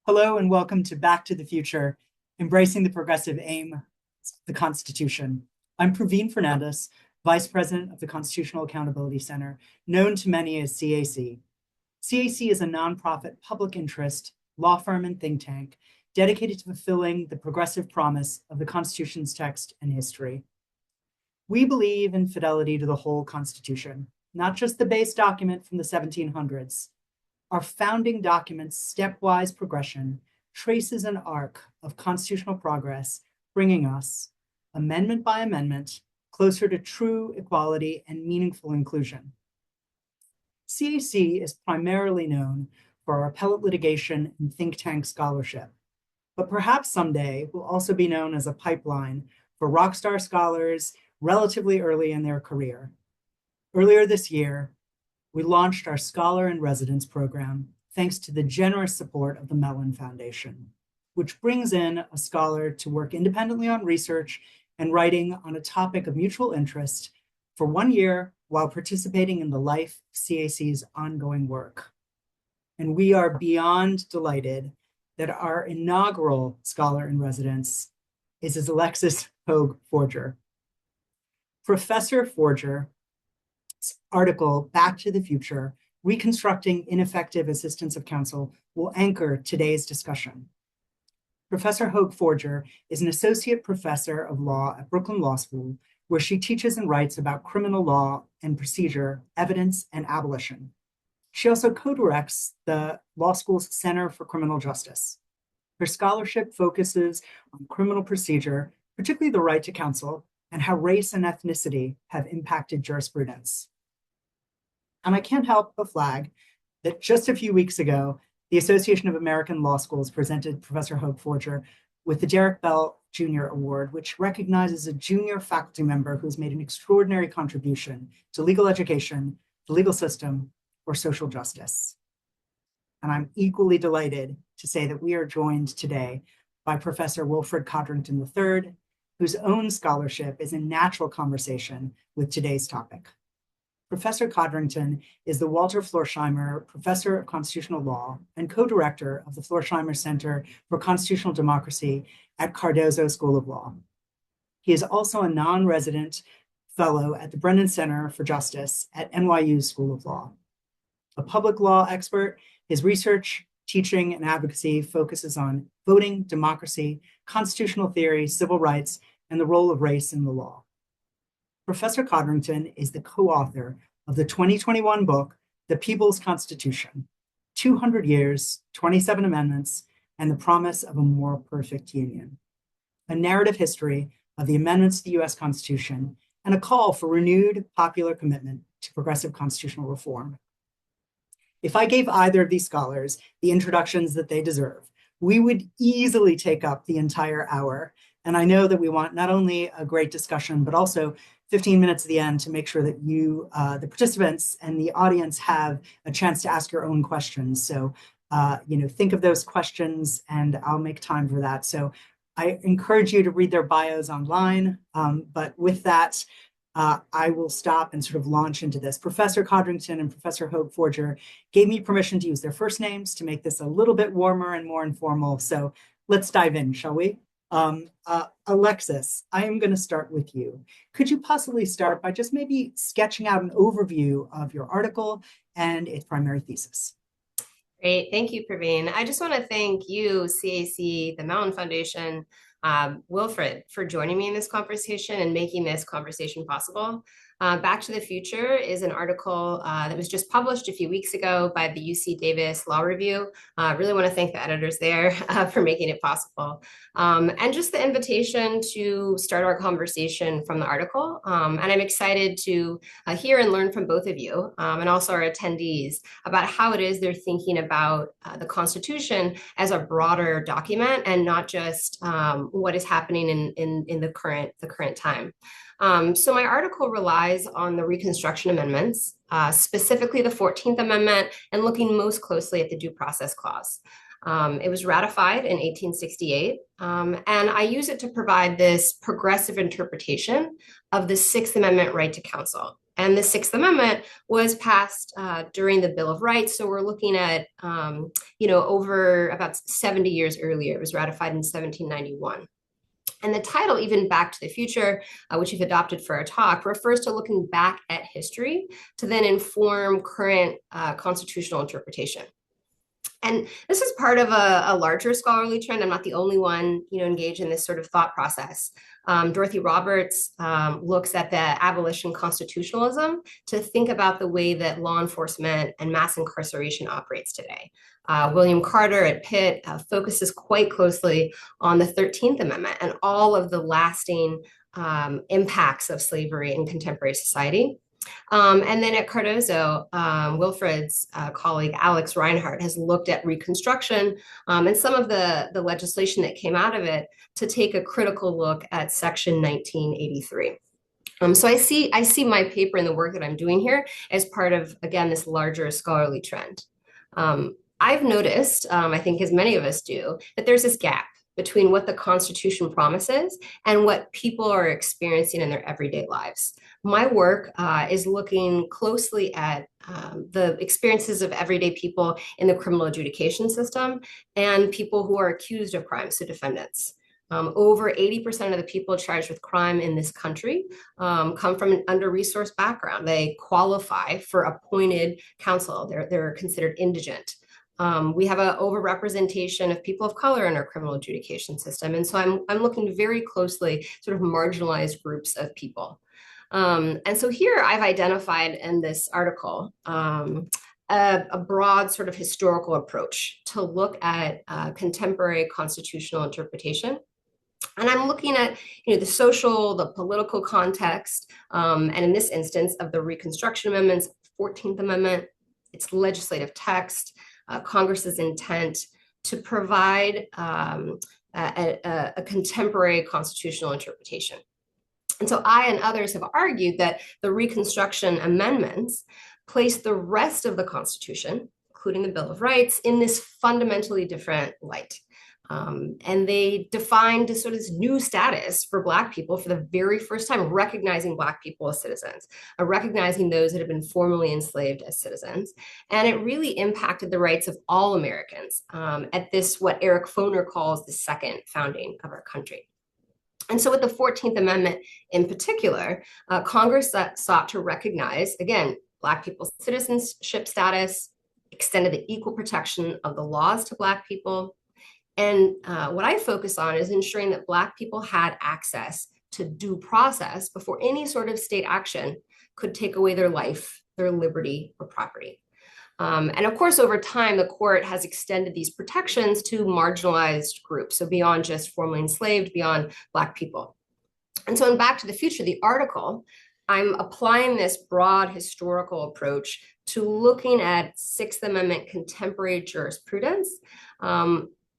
Hello and welcome to Back to the Future, Embracing the Progressive Aim, the Constitution. I'm Praveen Fernandes, Vice President of the Constitutional Accountability Center, known to many as CAC. CAC is a nonprofit public interest law firm and think tank dedicated to fulfilling the progressive promise of the Constitution's text and history. We believe in fidelity to the whole Constitution, not just the base document from the 1700s. Our founding document's stepwise progression traces an arc of constitutional progress, bringing us, amendment by amendment, closer to true equality and meaningful inclusion. CAC is primarily known for our appellate litigation and think tank scholarship, but perhaps someday will also be known as a pipeline for rockstar scholars relatively early in their career. Earlier this year, we launched our Scholar in Residence program thanks to the generous support of the Mellon Foundation, which brings in a scholar to work independently on research and writing on a topic of mutual interest for 1 year while participating in the life of CAC's ongoing work. And we are beyond delighted that our inaugural Scholar in Residence is Alexis Hoag-Fordjour. Professor Hoag-Fordjour article, Back to the Future, Reconstructing Ineffective Assistance of Counsel, will anchor today's discussion. Professor Hoag-Fordjour is an associate professor of law at Brooklyn Law School, where she teaches and writes about criminal law and procedure, evidence, and abolition. She also co-directs the law school's Center for Criminal Justice. Her scholarship focuses on criminal procedure, particularly the right to counsel, and how race and ethnicity have impacted jurisprudence. And I can't help but flag that just a few weeks ago, the Association of American Law Schools presented Professor Hoag-Fordjour with the Derek Bell Jr. Award, which recognizes a junior faculty member who's made an extraordinary contribution to legal education, the legal system, or social justice. And I'm equally delighted to say that we are joined today by Professor Wilfred Codrington III, whose own scholarship is in natural conversation with today's topic. Professor Codrington is the Walter Floersheimer Professor of Constitutional Law and co-director of the Floersheimer Center for Constitutional Democracy at Cardozo School of Law. He is also a non-resident fellow at the Brennan Center for Justice at NYU School of Law. A public law expert, his research, teaching, and advocacy focuses on voting, democracy, constitutional theory, civil rights, and the role of race in the law. Professor Codrington is the co-author of the 2021 book, The People's Constitution, 200 Years, 27 Amendments, and the Promise of a More Perfect Union, a narrative history of the amendments to the US Constitution and a call for renewed popular commitment to progressive constitutional reform. If I gave either of these scholars the introductions that they deserve, we would easily take up the entire hour. And I know that we want not only a great discussion, but also 15 minutes at the end to make sure that you, the participants and the audience, have a chance to ask your own questions. So, think of those questions and I'll make time for that. So I encourage you to read their bios online. But with that, I will stop and sort of launch into this. Professor Codrington and Professor Hoag-Fordjour gave me permission to use their first names to make this a little bit warmer and more informal. So let's dive in, shall we? Alexis, I am going to start with you. Could you possibly start by just maybe sketching out an overview of your article and its primary thesis? Great. Thank you, Praveen. I just want to thank you, CAC, the Mellon Foundation, Wilfred, for joining me in this conversation and making this conversation possible. Back to the Future is an article that was just published a few weeks ago by the UC Davis Law Review. I really want to thank the editors there for making it possible. And just the invitation to start our conversation from the article. And I'm excited to hear and learn from both of you and also our attendees about how it is they're thinking about the Constitution as a broader document and not just what is happening in the current time. So my article relies on the Reconstruction amendments, specifically the 14th Amendment, and looking most closely at the Due Process Clause. It was ratified in 1868, and I use it to provide this progressive interpretation of the Sixth Amendment right to counsel. And the Sixth Amendment was passed during the Bill of Rights. So we're looking at, over about 70 years earlier. It was ratified in 1791. And the title, even Back to the Future, which you've adopted for our talk, refers to looking back at history to then inform current constitutional interpretation. And this is part of a larger scholarly trend. I'm not the only one, engaged in this sort of thought process. Dorothy Roberts looks at the abolition constitutionalism to think about the way that law enforcement and mass incarceration operates today. William Carter at Pitt focuses quite closely on the 13th Amendment and all of the lasting impacts of slavery in contemporary society. And then at Cardozo, Wilfred's colleague, Alex Reinhardt, has looked at Reconstruction and some of the legislation that came out of it to take a critical look at Section 1983. So I see my paper and the work that I'm doing here as part of, again, this larger scholarly trend. I've noticed, I think as many of us do, that there's this gap between what the Constitution promises and what people are experiencing in their everyday lives. My work is looking closely at the experiences of everyday people in the criminal adjudication system and people who are accused of crimes, so defendants. Over 80% of the people charged with crime in this country come from an under-resourced background. They qualify for appointed counsel. They're considered indigent. We have an overrepresentation of people of color in our criminal adjudication system. And so I'm looking very closely sort of marginalized groups of people. And so here I've identified in this article a broad sort of historical approach to look at contemporary constitutional interpretation. And I'm looking at the social, the political context, and in this instance of the Reconstruction Amendments, 14th Amendment, its legislative text, Congress's intent to provide a contemporary constitutional interpretation. And so I and others have argued that the Reconstruction Amendments place the rest of the Constitution, including the Bill of Rights, in this fundamentally different light. And they defined a sort of new status for Black people for the very first time, recognizing Black people as citizens, recognizing those that have been formerly enslaved as citizens. And it really impacted the rights of all Americans at this, what Eric Foner calls the second founding of our country. And so with the 14th Amendment in particular, Congress sought to recognize, again, Black people's citizenship status, extended the equal protection of the laws to Black people. And what I focus on is ensuring that Black people had access to due process before any sort of state action could take away their life, their liberty, or property. And of course, over time, the court has extended these protections to marginalized groups, so beyond just formerly enslaved, beyond Black people. And so in Back to the Future, the article, I'm applying this broad historical approach to looking at Sixth Amendment contemporary jurisprudence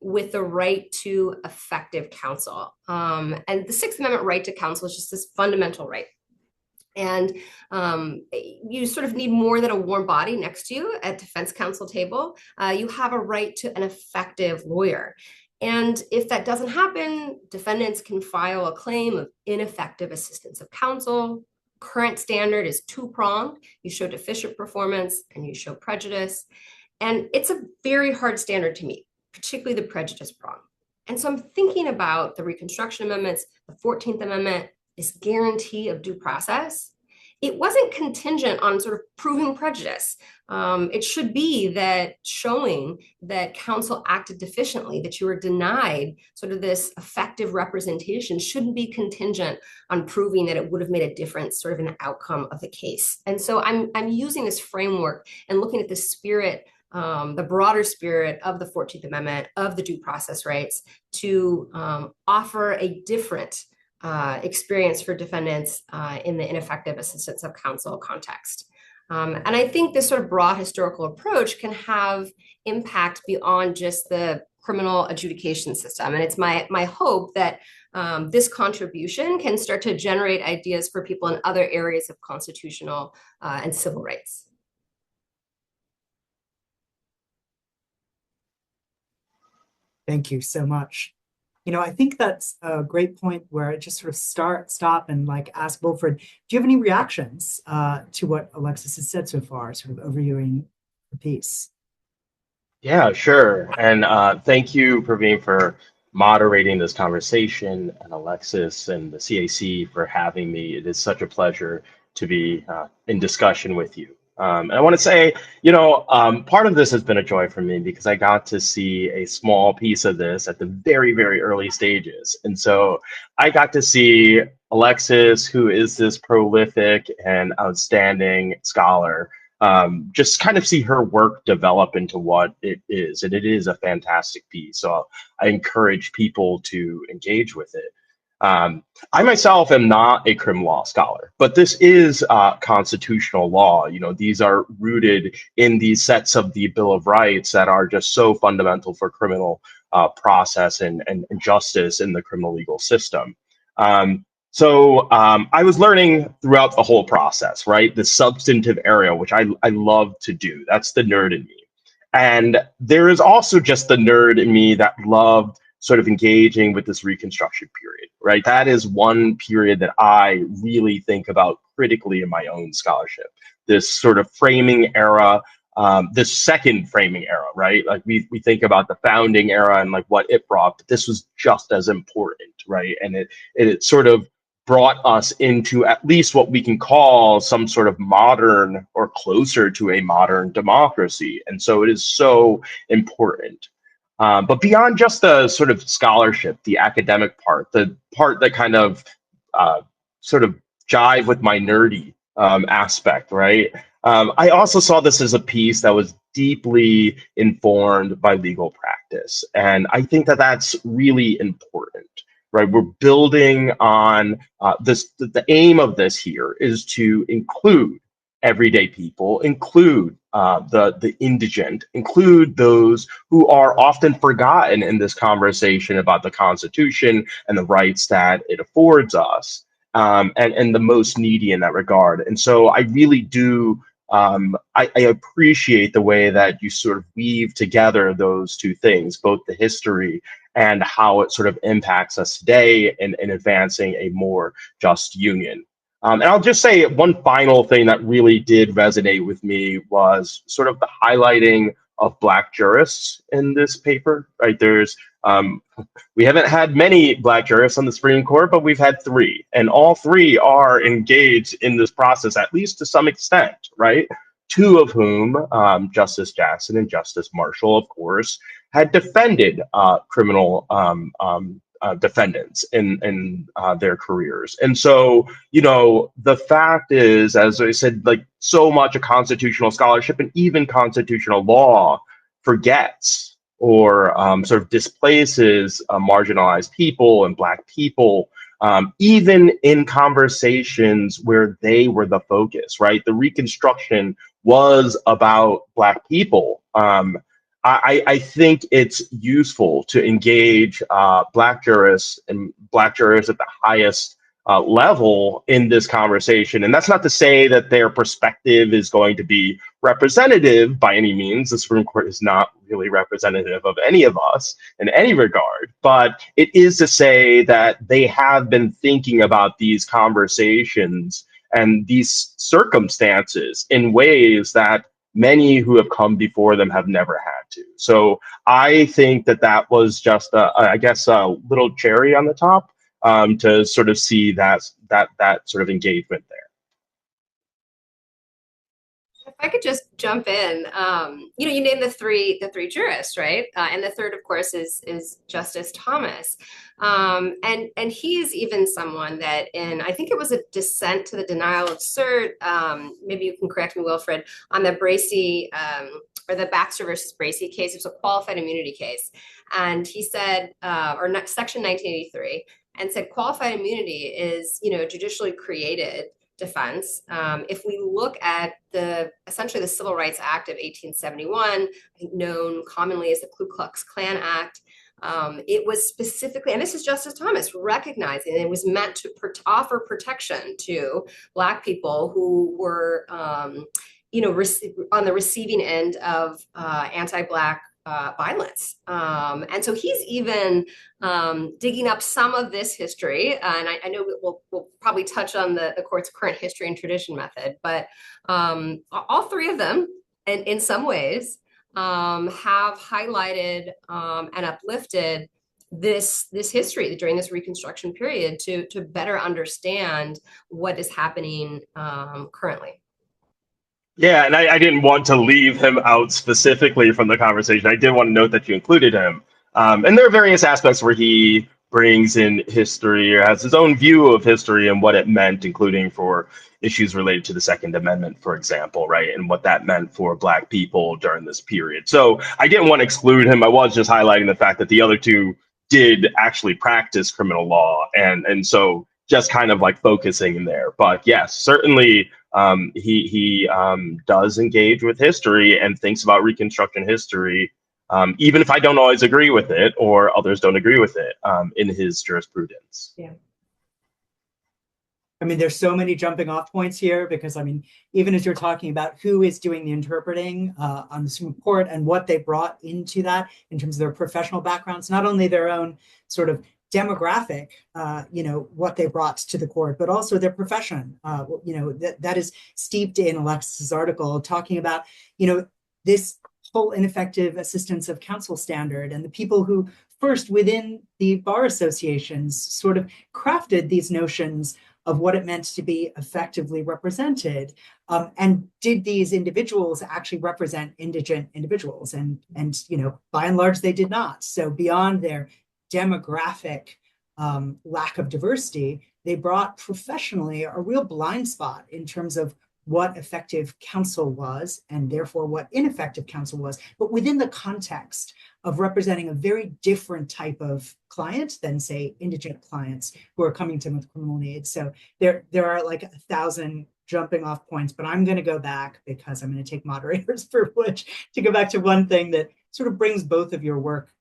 with the right to effective counsel. And the Sixth Amendment right to counsel is just this fundamental right. And you sort of need more than a warm body next to you at defense counsel table. You have a right to an effective lawyer. And if that doesn't happen, defendants can file a claim of ineffective assistance of counsel. Current standard is two-pronged. You show deficient performance and you show prejudice. And it's a very hard standard to meet, particularly the prejudice prong. And so I'm thinking about the Reconstruction Amendments, the 14th Amendment, this guarantee of due process. It wasn't contingent on sort of proving prejudice. It should be that showing that counsel acted deficiently, that you were denied sort of this effective representation shouldn't be contingent on proving that it would have made a difference sort of in the outcome of the case. And so I'm using this framework and looking at the spirit, the broader spirit of the 14th Amendment, of the due process rights, to offer a different experience for defendants in the ineffective assistance of counsel context. And I think this sort of broad historical approach can have impact beyond just the criminal adjudication system. And it's my hope that this contribution can start to generate ideas for people in other areas of constitutional and civil rights. Thank you so much. I think that's a great point where I just sort of stop and like ask Wilfred, do you have any reactions to what Alexis has said so far, sort of overviewing the piece? Yeah, sure. And thank you, Praveen, for moderating this conversation, and Alexis and the CAC for having me. It is such a pleasure to be in discussion with you. And I want to say, part of this has been a joy for me because I got to see a small piece of this at the very, very early stages. And so I got to see Alexis, who is this prolific and outstanding scholar, just kind of see her work develop into what it is. And it is a fantastic piece. So I encourage people to engage with it. I myself am not a criminal law scholar, but this is constitutional law. These are rooted in these sets of the Bill of Rights that are just so fundamental for criminal process and justice in the criminal legal system. So I was learning throughout the whole process, right? The substantive area, which I love to do. That's the nerd in me. And there is also just the nerd in me that loved sort of engaging with this Reconstruction period, right? That is one period that I really think about critically in my own scholarship. This sort of framing era, this second framing era, right? Like we think about the founding era and like what it brought, but this was just as important, right? And it sort of brought us into at least what we can call some sort of modern or closer to a modern democracy. And so it is so important. But beyond just the sort of scholarship, the academic part, the part that kind of sort of jive with my nerdy aspect, right? I also saw this as a piece that was deeply informed by legal practice. And I think that that's really important, right? We're building on this. The aim of this here is to include everyday people, include the indigent, include those who are often forgotten in this conversation about the Constitution and the rights that it affords us, and the most needy in that regard. And so I really do, I appreciate the way that you sort of weave together those two things, both the history and how it sort of impacts us today in advancing a more just union. And I'll just say one final thing that really did resonate with me was sort of the highlighting of Black jurists in this paper, right? We haven't had many Black jurists on the Supreme Court, but we've had three, and all three are engaged in this process, at least to some extent, right? Two of whom, Justice Jackson and Justice Marshall, of course, had defended criminal defendants in their careers. And so, the fact is, as I said, like so much of constitutional scholarship and even constitutional law forgets or sort of displaces marginalized people and Black people, even in conversations where they were the focus, right? The Reconstruction was about Black people. I think it's useful to engage Black jurists and Black jurists at the highest level in this conversation. And that's not to say that their perspective is going to be representative by any means. The Supreme Court is not really representative of any of us in any regard. But it is to say that they have been thinking about these conversations and these circumstances in ways that many who have come before them have never had to. So I think that that was just, I guess, a little cherry on the top to sort of see that sort of engagement there. If I could just jump in, you named the three jurists, right? And the third, of course, is Justice Thomas, and he's even someone that I think it was a dissent to the denial of cert. Maybe you can correct me, Wilfred, on the Bracey or the Baxter versus Bracey case. It was a qualified immunity case, and he said, Section 1983, and said qualified immunity is judicially created defense. If we look at essentially the Civil Rights Act of 1871, I think known commonly as the Ku Klux Klan Act, it was specifically, and this is Justice Thomas recognizing it was meant to offer protection to Black people who were, on the receiving end of anti-Black violence. And so he's even digging up some of this history. And I know we'll probably touch on the court's current history and tradition method, but all three of them, in some ways, have highlighted and uplifted this history during this Reconstruction period to better understand what is happening currently. Yeah, and I didn't want to leave him out specifically from the conversation. I did want to note that you included him. And there are various aspects where he brings in history or has his own view of history and what it meant, including for issues related to the Second Amendment, for example, right? And what that meant for Black people during this period. So I didn't want to exclude him. I was just highlighting the fact that the other two did actually practice criminal law. And so just kind of like focusing in there. But yes, certainly he does engage with history and thinks about Reconstruction history, even if I don't always agree with it or others don't agree with it in his jurisprudence. Yeah. I mean, there's so many jumping off points here because, I mean, even as you're talking about who is doing the interpreting on the Supreme Court and what they brought into that in terms of their professional backgrounds, not only their own sort of demographic, what they brought to the court, but also their profession, that is steeped in Alexis's article talking about, this whole ineffective assistance of counsel standard and the people who first within the bar associations sort of crafted these notions of what it meant to be effectively represented. And did these individuals actually represent indigent individuals? And by and large, they did not. So beyond their demographic lack of diversity, they brought professionally a real blind spot in terms of what effective counsel was and therefore what ineffective counsel was, but within the context of representing a very different type of client than, say, indigent clients who are coming to them with criminal needs. So there are like 1,000 jumping off points, but I'm going to go back because I'm going to take moderator's privilege to go back to one thing that sort of brings both of your work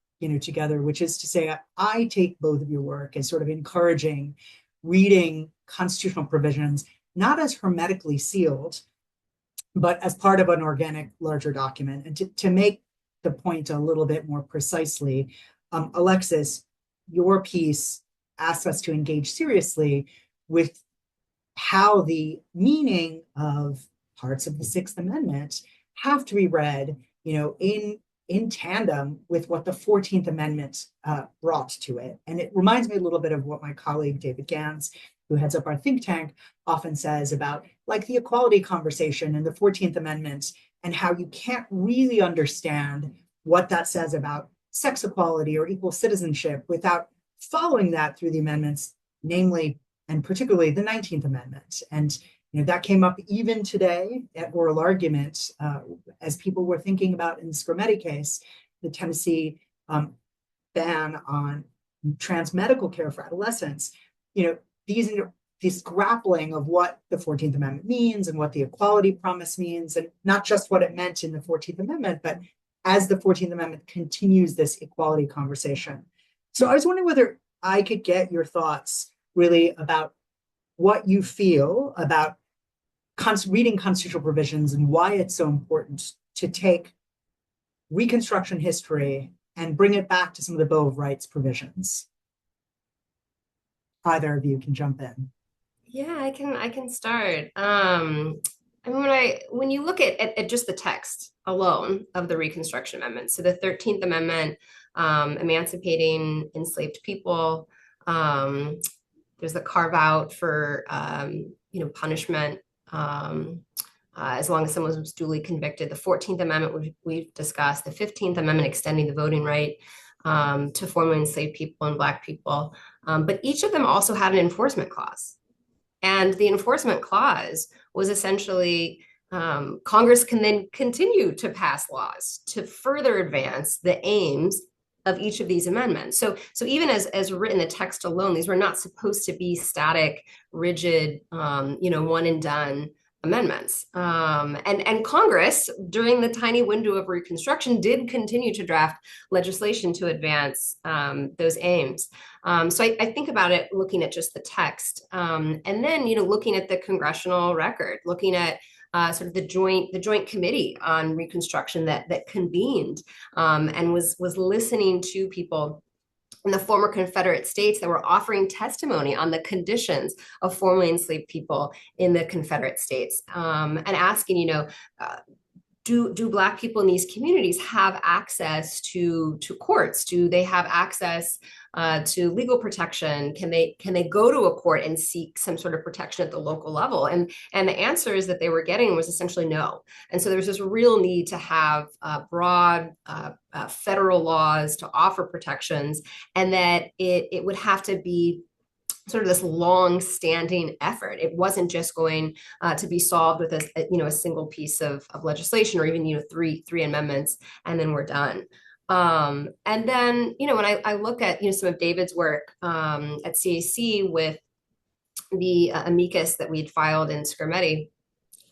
together, which is to say, I take both of your work as sort of encouraging reading constitutional provisions, not as hermetically sealed, but as part of an organic, larger document. And to make the point a little bit more precisely, Alexis, your piece asks us to engage seriously with how the meaning of parts of the Sixth Amendment have to be read, in tandem with what the 14th Amendment brought to it. And it reminds me a little bit of what my colleague David Gans, who heads up our think tank, often says about like the equality conversation and the 14th Amendment and how you can't really understand what that says about sex equality or equal citizenship without following that through the amendments, namely, and particularly the 19th Amendment. And that came up even today at oral argument as people were thinking about in the Scarametti case, the Tennessee ban on trans medical care for adolescents. This grappling of what the 14th Amendment means and what the equality promise means, and not just what it meant in the 14th Amendment, but as the 14th Amendment continues this equality conversation. So I was wondering whether I could get your thoughts really about what you feel about reading constitutional provisions and why it's so important to take Reconstruction history and bring it back to some of the Bill of Rights provisions. Either of you can jump in. Yeah, I can start. When you look at just the text alone of the Reconstruction Amendment, so the 13th Amendment, emancipating enslaved people, there's the carve out for punishment as long as someone was duly convicted. The 14th Amendment we've discussed, the 15th Amendment extending the voting right to formerly enslaved people and Black people. But each of them also had an enforcement clause. And the enforcement clause was essentially Congress can then continue to pass laws to further advance the aims of each of these amendments. So even as written, the text alone, these were not supposed to be static, rigid, one and done amendments. And Congress, during the tiny window of Reconstruction, did continue to draft legislation to advance those aims. So I think about it looking at just the text, and then looking at the congressional record, looking at sort of the joint committee on Reconstruction that convened and was listening to people in the former Confederate states that were offering testimony on the conditions of formerly enslaved people in the Confederate states, and asking, do Black people in these communities have access to courts? Do they have access to legal protection? Can they go to a court and seek some sort of protection at the local level? And the answers that they were getting was essentially no. And so there was this real need to have broad federal laws to offer protections, and that it would have to be sort of this long-standing effort. It wasn't just going to be solved with a single piece of legislation, or even three amendments, and then we're done. And then when I look at some of David's work at CAC with the amicus that we'd filed in Skermeti,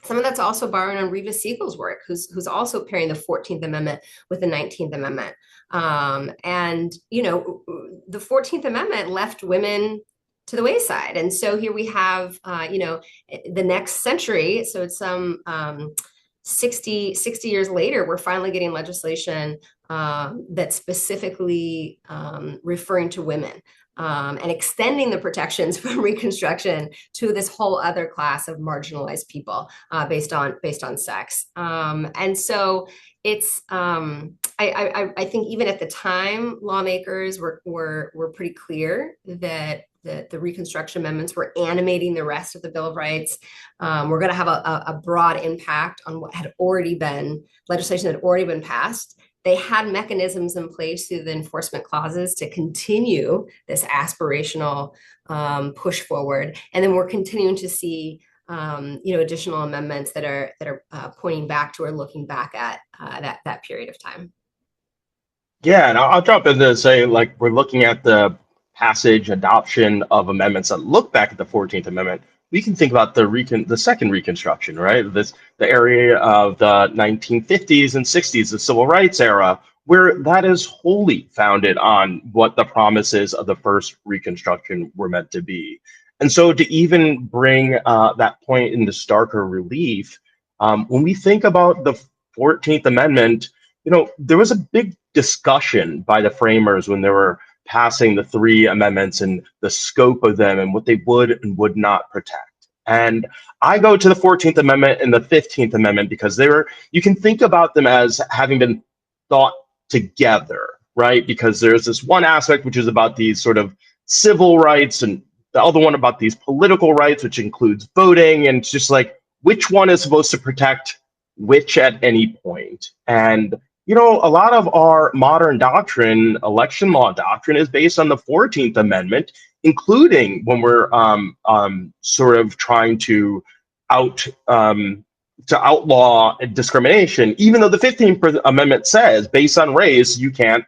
some of that's also borrowing on Reva Siegel's work, who's also pairing the 14th Amendment with the 19th Amendment. And the 14th Amendment left women to the wayside. And so here we have, the next century, so it's some 60 years later, we're finally getting legislation that's specifically referring to women, and extending the protections from Reconstruction to this whole other class of marginalized people based on sex. And so it's I think even at the time, lawmakers were pretty clear that the Reconstruction amendments were animating the rest of the Bill of Rights. We're going to have a broad impact on what had already been legislation that had already been passed. They had mechanisms in place through the enforcement clauses to continue this aspirational push forward. And then we're continuing to see additional amendments that are pointing back to or looking back at that period of time. Yeah, and I'll jump in to say, like, we're looking at the passage, adoption of amendments that look back at the 14th Amendment. We can think about the second Reconstruction, right? The area of the 1950s and 60s, the Civil Rights era, where that is wholly founded on what the promises of the first Reconstruction were meant to be. And so to even bring that point into starker relief, when we think about the 14th Amendment, there was a big discussion by the framers when they were passing the three amendments and the scope of them and what they would and would not protect. And I go to the 14th Amendment and the 15th Amendment because you can think about them as having been thought together, right? Because there's this one aspect which is about these sort of civil rights, and the other one about these political rights, which includes voting, and it's just like, which one is supposed to protect which at any point? And a lot of our modern doctrine, election law doctrine, is based on the 14th Amendment, including when we're sort of trying to outlaw discrimination, even though the 15th Amendment says, based on race, you can't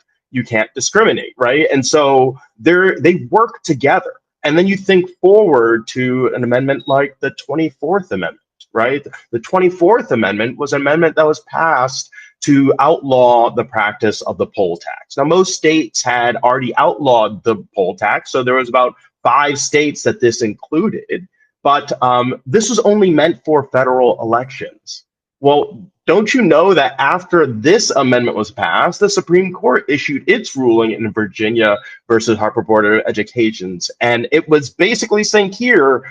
discriminate, right? And so they work together. And then you think forward to an amendment like the 24th Amendment, right? The 24th Amendment was an amendment that was passed to outlaw the practice of the poll tax. Now, most states had already outlawed the poll tax, so there was about 5 states that this included, but this was only meant for federal elections. Well, don't you know that after this amendment was passed, the Supreme Court issued its ruling in Virginia versus Harper Board of Educations, and it was basically saying here,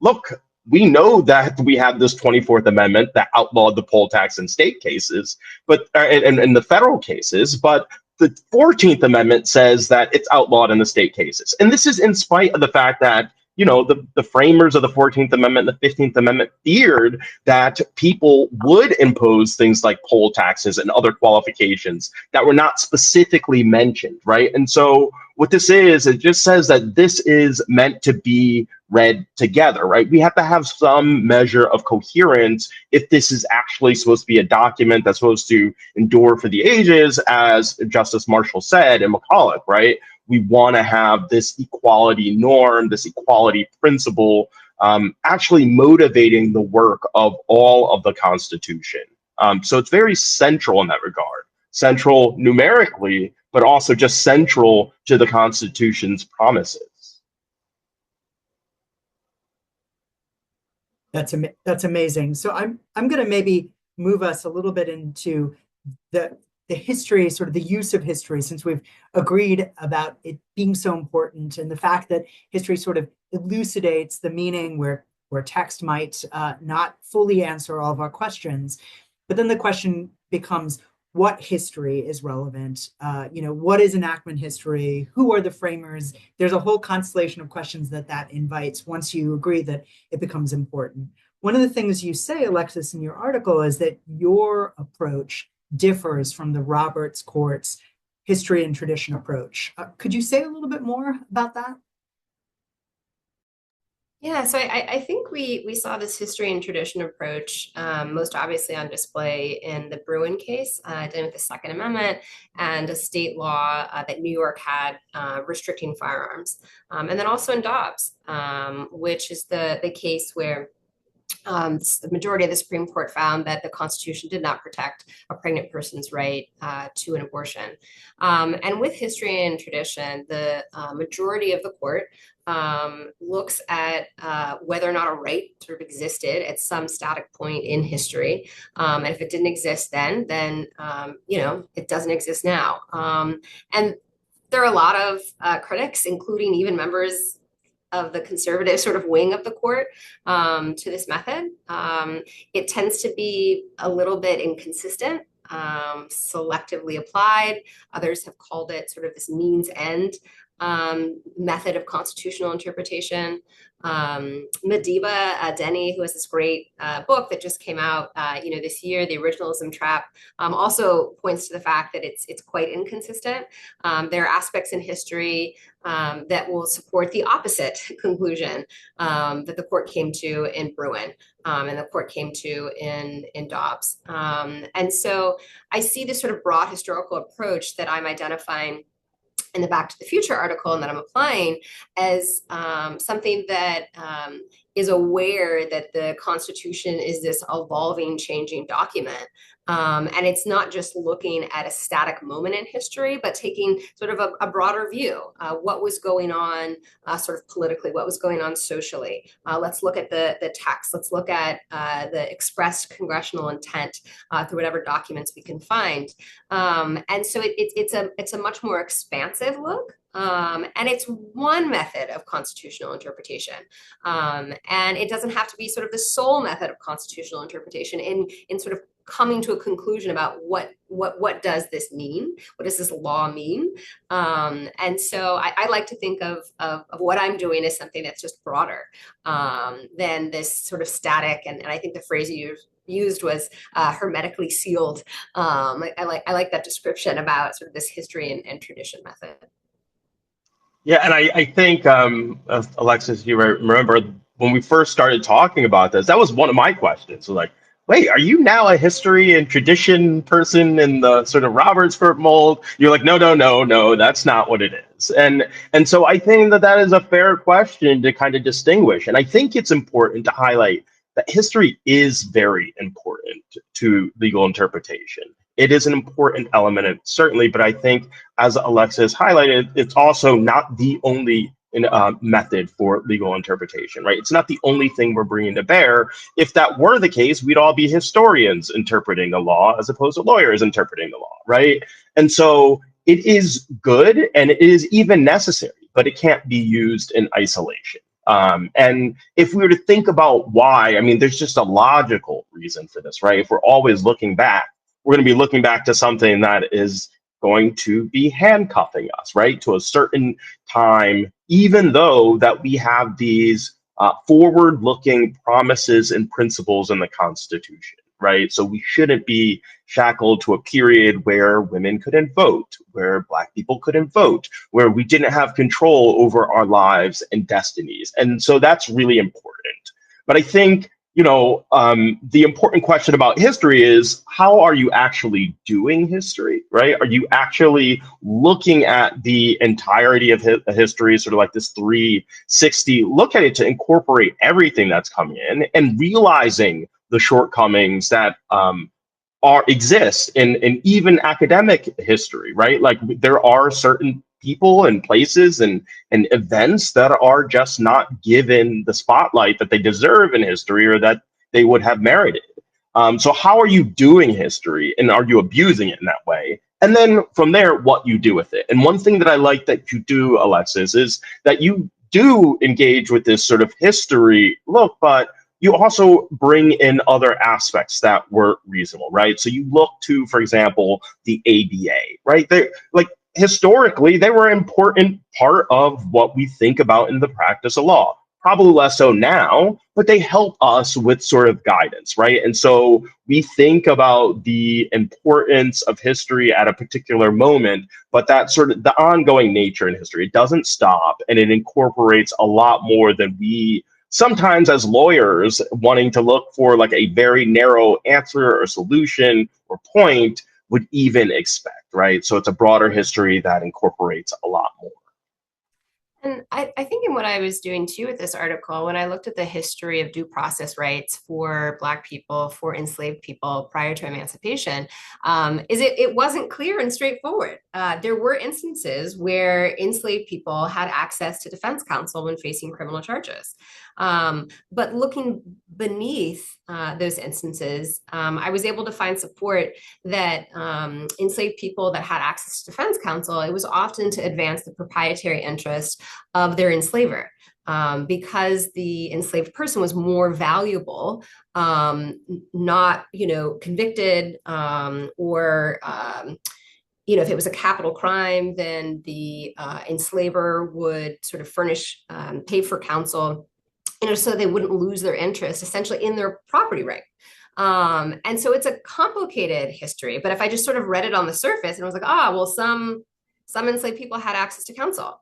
look, we know that we have this 24th Amendment that outlawed the poll tax in state cases, but in the federal cases, but the 14th Amendment says that it's outlawed in the state cases. And this is in spite of the fact that, the framers of the 14th Amendment, the 15th Amendment feared that people would impose things like poll taxes and other qualifications that were not specifically mentioned, right? And so what this is, it just says that this is meant to be read together, right? We have to have some measure of coherence if this is actually supposed to be a document that's supposed to endure for the ages, as Justice Marshall said in McCulloch, right? We want to have this equality norm, this equality principle, actually motivating the work of all of the Constitution. So it's very central in that regard, central numerically, but also just central to the Constitution's promises. That's amazing. So I'm going to maybe move us a little bit into the history, sort of the use of history, since we've agreed about it being so important, and the fact that history sort of elucidates the meaning where text might not fully answer all of our questions. But then the question becomes, what history is relevant? What is enactment history? Who are the framers? There's a whole constellation of questions that invites once you agree that it becomes important. One of the things you say, Alexis, in your article is that your approach differs from the Roberts Court's history and tradition approach. Could you say a little bit more about that? Yeah, so I think we saw this history and tradition approach most obviously on display in the Bruen case, dealing with the Second Amendment and a state law that New York had restricting firearms. And then also in Dobbs, which is the case where the majority of the Supreme Court found that the Constitution did not protect a pregnant person's right to an abortion. And with history and tradition, the majority of the court looks at whether or not a right sort of existed at some static point in history. And if it didn't exist then, it doesn't exist now. And there are a lot of critics, including even members of the conservative sort of wing of the court to this method. It tends to be a little bit inconsistent, selectively applied. Others have called it sort of this means end method of constitutional interpretation. Madiba Denny, who has this great book that just came out, this year, The Originalism Trap, also points to the fact that it's quite inconsistent. There are aspects in history that will support the opposite conclusion that the court came to in Bruen and the court came to in Dobbs. And so I see this sort of broad historical approach that I'm identifying in the Back to the Future article and that I'm applying as something that is aware that the Constitution is this evolving, changing document. And it's not just looking at a static moment in history, but taking sort of a broader view. What was going on sort of politically? What was going on socially? Let's look at the text. Let's look at the expressed congressional intent through whatever documents we can find. And so it's a much more expansive look. And it's one method of constitutional interpretation. And it doesn't have to be sort of the sole method of constitutional interpretation in sort of coming to a conclusion about what does this mean? What does this law mean? And so I like to think of what I'm doing as something that's just broader than this sort of static. And I think the phrase you used was hermetically sealed. I like that description about sort of this history and tradition method. Yeah, and I think, Alexis, you remember when we first started talking about this, that was one of my questions. So like, wait, are you now a history and tradition person in the sort of Roberts Court mold? You're like, no, that's not what it is. And so I think that is a fair question to kind of distinguish. And I think it's important to highlight that history is very important to legal interpretation. It is an important element, certainly, but I think, as Alexis highlighted, it's also not the only method for legal interpretation, right? It's not the only thing we're bringing to bear. If that were the case, we'd all be historians interpreting the law as opposed to lawyers interpreting the law, right? And so it is good and it is even necessary, but it can't be used in isolation. And if we were to think about why, I mean, there's just a logical reason for this, right? If we're always looking back, we're going to be looking back to something that is going to be handcuffing us, right, to a certain time, even though that we have these forward-looking promises and principles in the Constitution, right? So we shouldn't be shackled to a period where women couldn't vote, where Black people couldn't vote, where we didn't have control over our lives and destinies. And so that's really important. But I think, the important question about history is, how are you actually doing history, right? Are you actually looking at the entirety of history, sort of like this 360 look at it to incorporate everything that's coming in and realizing the shortcomings that exist in even academic history, right? Like there are certain people and places and events that are just not given the spotlight that they deserve in history or that they would have merited. So how are you doing history, and are you abusing it in that way? And then from there, what you do with it. And one thing that I like that you do, Alexis, is that you do engage with this sort of history look, but you also bring in other aspects that were reasonable, right? So you look to, for example, the ABA, right? They, like, historically, they were an important part of what we think about in the practice of law. Probably less so now, but they help us with sort of guidance, right? And so we think about the importance of history at a particular moment, but that sort of the ongoing nature in history, it doesn't stop, and it incorporates a lot more than we sometimes as lawyers wanting to look for like a very narrow answer or solution or point would even expect, right? So it's a broader history that incorporates a lot more. And I think in what I was doing too with this article, when I looked at the history of due process rights for Black people, for enslaved people prior to emancipation, is it wasn't clear and straightforward. There were instances where enslaved people had access to defense counsel when facing criminal charges. But looking beneath those instances, I was able to find support that enslaved people that had access to defense counsel, it was often to advance the proprietary interest of their enslaver. Because the enslaved person was more valuable, not, convicted or if it was a capital crime, then the enslaver would sort of furnish, pay for counsel, so they wouldn't lose their interest essentially in their property right. And so it's a complicated history, but if I just sort of read it on the surface and I was like, some enslaved people had access to counsel.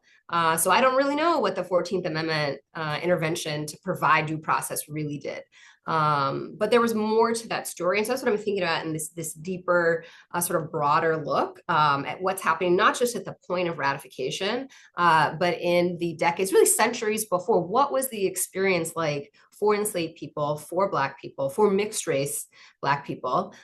So I don't really know what the 14th Amendment intervention to provide due process really did. But there was more to that story. And so that's what I'm thinking about in this deeper, sort of broader look at what's happening, not just at the point of ratification, but in the decades, really centuries before. What was the experience like for enslaved people, for Black people, for mixed race Black people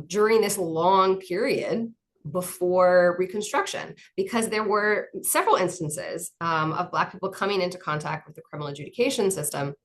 during this long period before Reconstruction? Because there were several instances of Black people coming into contact with the criminal adjudication system.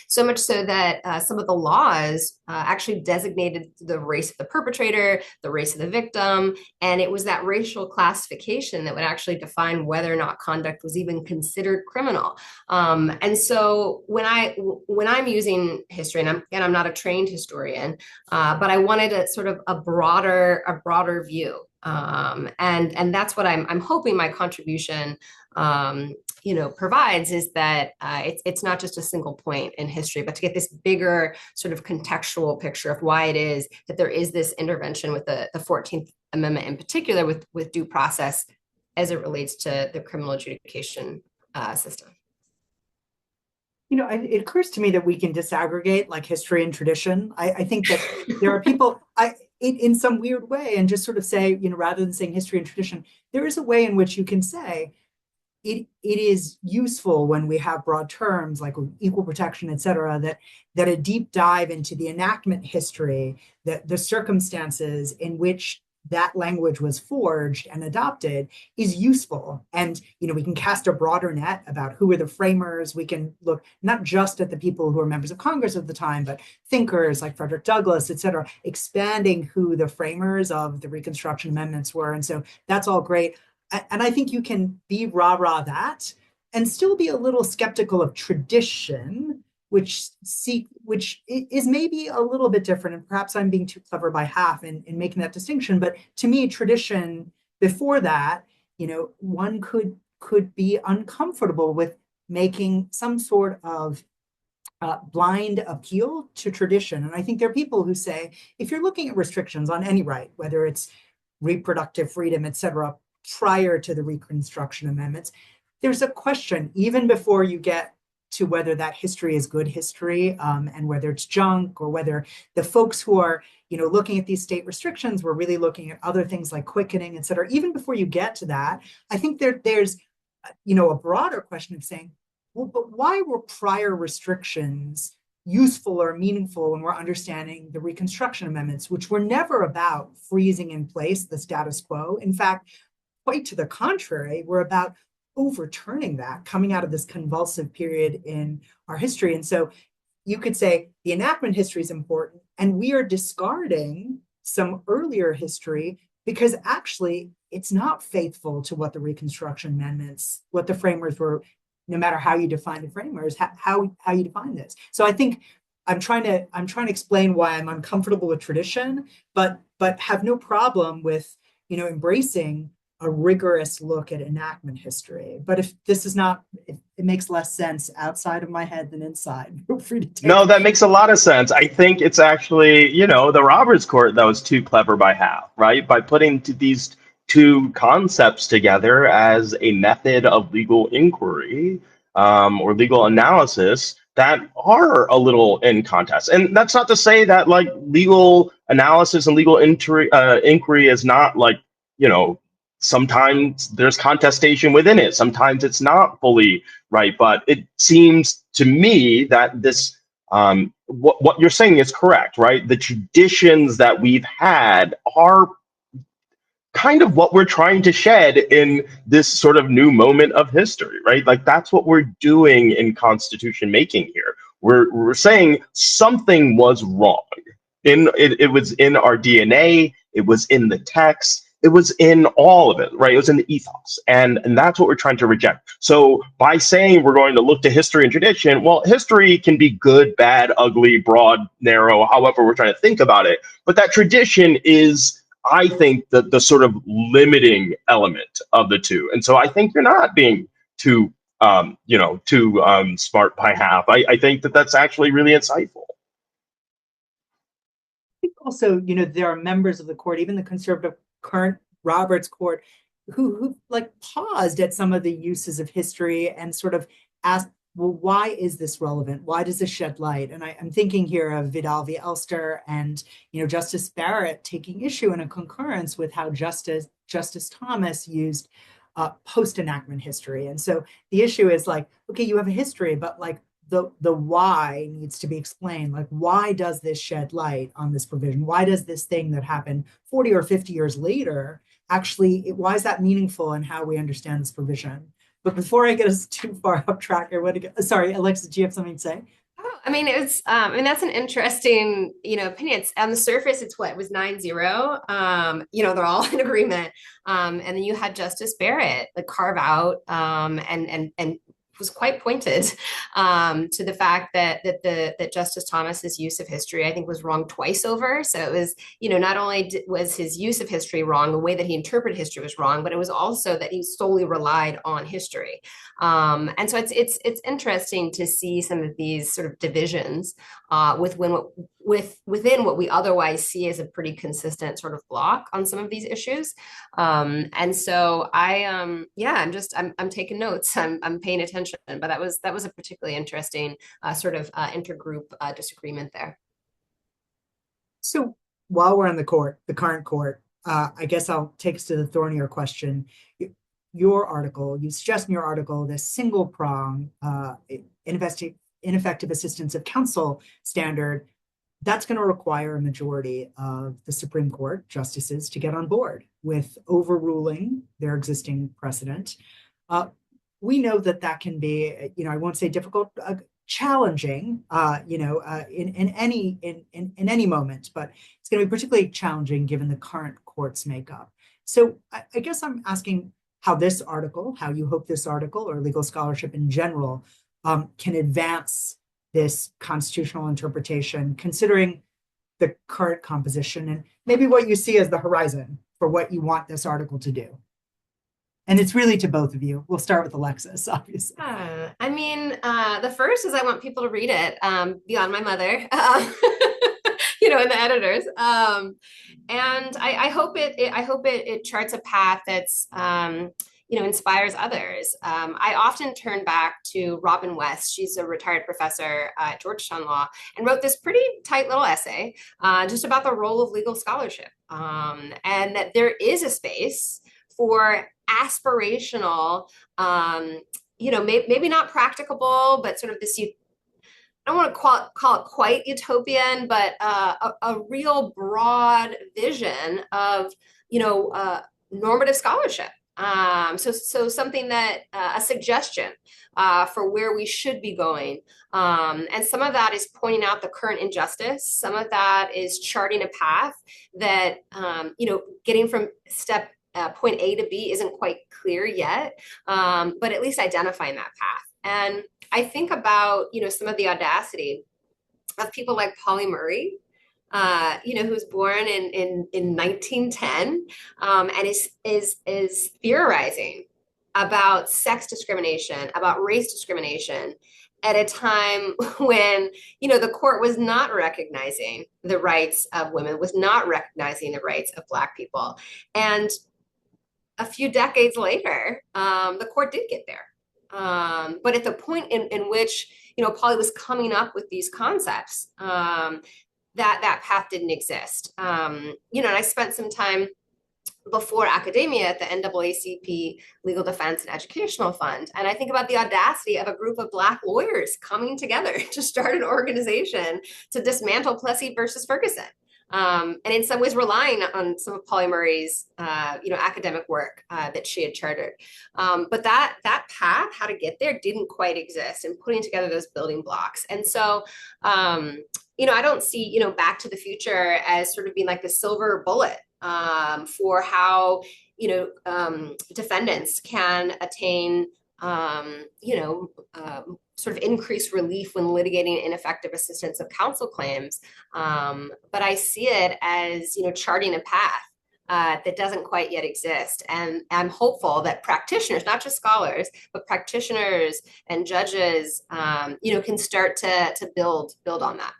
So much so that some of the laws actually designated the race of the perpetrator, the race of the victim, and it was that racial classification that would actually define whether or not conduct was even considered criminal. And so when I'm using history, and I'm not a trained historian, but I wanted a sort of a broader view. And that's what I'm hoping my contribution provides, is that it's not just a single point in history, but to get this bigger sort of contextual picture of why it is that there is this intervention with the 14th Amendment in particular with due process as it relates to the criminal adjudication system. It occurs to me that we can disaggregate like history and tradition. I think that there are people in some weird way, and just sort of say, rather than saying history and tradition, there is a way in which you can say it is useful when we have broad terms like equal protection, et cetera, that a deep dive into the enactment history, the circumstances in which that language was forged and adopted is useful. And, we can cast a broader net about who were the framers. We can look not just at the people who were members of Congress at the time, but thinkers like Frederick Douglass, et cetera, expanding who the framers of the Reconstruction amendments were. And so that's all great. And I think you can be rah-rah that and still be a little skeptical of tradition, which is maybe a little bit different. And perhaps I'm being too clever by half in making that distinction. But to me, tradition before that, one could be uncomfortable with making some sort of blind appeal to tradition. And I think there are people who say, if you're looking at restrictions on any right, whether it's reproductive freedom, et cetera, prior to the Reconstruction amendments, there's a question, even before you get to whether that history is good history and whether it's junk, or whether the folks who are looking at these state restrictions were really looking at other things like quickening, et cetera. Even before you get to that, I think there's a broader question of saying, well, but why were prior restrictions useful or meaningful when we're understanding the Reconstruction amendments, which were never about freezing in place the status quo? In fact, quite to the contrary. We're about overturning that, coming out of this convulsive period in our history. And so you could say the enactment history is important, and we are discarding some earlier history because actually it's not faithful to what the Reconstruction amendments, what the framers were, no matter how you define the framers, how you define this. So I think I'm trying to explain why I'm uncomfortable with tradition, but have no problem with, embracing a rigorous look at enactment history. But if this is not, if it makes less sense outside of my head than inside, feel free to take No, it. that makes a lot of sense. I think it's actually, the Roberts Court that was too clever by half, right? By putting these two concepts together as a method of legal inquiry, or legal analysis that are a little in contest. And that's not to say that like legal analysis and legal inquiry is not like, sometimes there's contestation within it. Sometimes it's not fully right. But it seems to me that this, what you're saying is correct, right? The traditions that we've had are kind of what we're trying to shed in this sort of new moment of history, right? Like that's what we're doing in constitution making here. We're saying something was wrong. It was in our DNA, it was in the text, it was in all of it, right? It was in the ethos. And that's what we're trying to reject. So by saying we're going to look to history and tradition, well, history can be good, bad, ugly, broad, narrow, however we're trying to think about it. But that tradition is, I think, the sort of limiting element of the two. And so I think you're not being too, smart by half. I think that's actually really insightful. I think also, there are members of the court, even the conservative current Roberts Court, who like paused at some of the uses of history and sort of asked, well, why is this relevant? Why does this shed light? And I'm thinking here of Vidal v. Elster and, Justice Barrett taking issue in a concurrence with how Justice Thomas used post-enactment history. And so the issue is like, okay, you have a history, but like the why needs to be explained. Like, why does this shed light on this provision? Why does this thing that happened 40 or 50 years later actually, why is that meaningful in how we understand this provision? But before I get us too far off track, I want to get, sorry, Alexis, do you have something to say? Oh, I mean, that's an interesting, opinion. It's on the surface, it was 9-0. They're all in agreement. And then you had Justice Barrett like carve out, and was quite pointed to the fact that Justice Thomas's use of history, I think, was wrong twice over. So it was, not only was his use of history wrong, the way that he interpreted history was wrong, but it was also that he solely relied on history. And so it's interesting to see some of these sort of divisions within what we otherwise see as a pretty consistent sort of block on some of these issues. And so I'm taking notes. I'm paying attention. But that was a particularly interesting sort of intergroup disagreement there. So while we're on the current court, I guess I'll take us to the thornier question. You suggest in your article this single prong ineffective assistance of counsel standard that's going to require a majority of the Supreme Court justices to get on board with overruling their existing precedent. We know that can be, I won't say difficult, challenging, in any moment, but it's going to be particularly challenging given the current court's makeup. So I guess I'm asking how you hope this article or legal scholarship in general can advance this constitutional interpretation, considering the current composition and maybe what you see as the horizon for what you want this article to do. And it's really to both of you. We'll start with Alexis, obviously. The first is I want people to read it beyond my mother, and the editors. And I hope it charts a path that's, inspires others. I often turn back to Robin West. She's a retired professor at Georgetown Law and wrote this pretty tight little essay just about the role of legal scholarship, and that there is a space for aspirational, maybe not practicable, but sort of this, I don't want to call it quite utopian, but a real broad vision of, normative scholarship. So something that a suggestion for where we should be going. And some of that is pointing out the current injustice. Some of that is charting a path that, getting from step point A to B isn't quite clear yet, but at least identifying that path. And I think about, some of the audacity of people like Pauli Murray, who was born in 1910, and is theorizing about sex discrimination, about race discrimination at a time when, the court was not recognizing the rights of women, was not recognizing the rights of Black people. And a few decades later, the court did get there. But at the point in which, Pauli was coming up with these concepts, that path didn't exist. And I spent some time before academia at the NAACP Legal Defense and Educational Fund. And I think about the audacity of a group of Black lawyers coming together to start an organization to dismantle Plessy versus Ferguson. And in some ways relying on some of Pauli Murray's, academic work that she had chartered. But that path, how to get there, didn't quite exist, and putting together those building blocks. And so, I don't see, Back to the Future as sort of being like the silver bullet for how, defendants can attain, sort of increased relief when litigating ineffective assistance of counsel claims. But I see it as, charting a path that doesn't quite yet exist. And I'm hopeful that practitioners, not just scholars, but practitioners and judges, can start to build on that.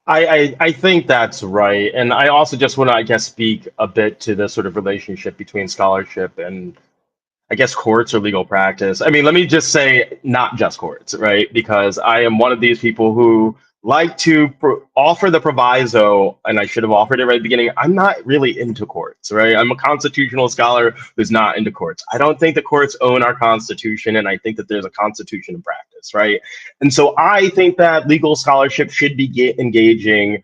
I think that's right. And I also just want to, speak a bit to the sort of relationship between scholarship and, courts or legal practice. I mean, let me just say, not just courts, right? Because I am one of these people who like to offer the proviso, and I should have offered it right at the beginning. I'm not really into courts, right? I'm a constitutional scholar who's not into courts. I don't think the courts own our Constitution, and I think that there's a Constitution in practice, right? And so I think that legal scholarship should be engaging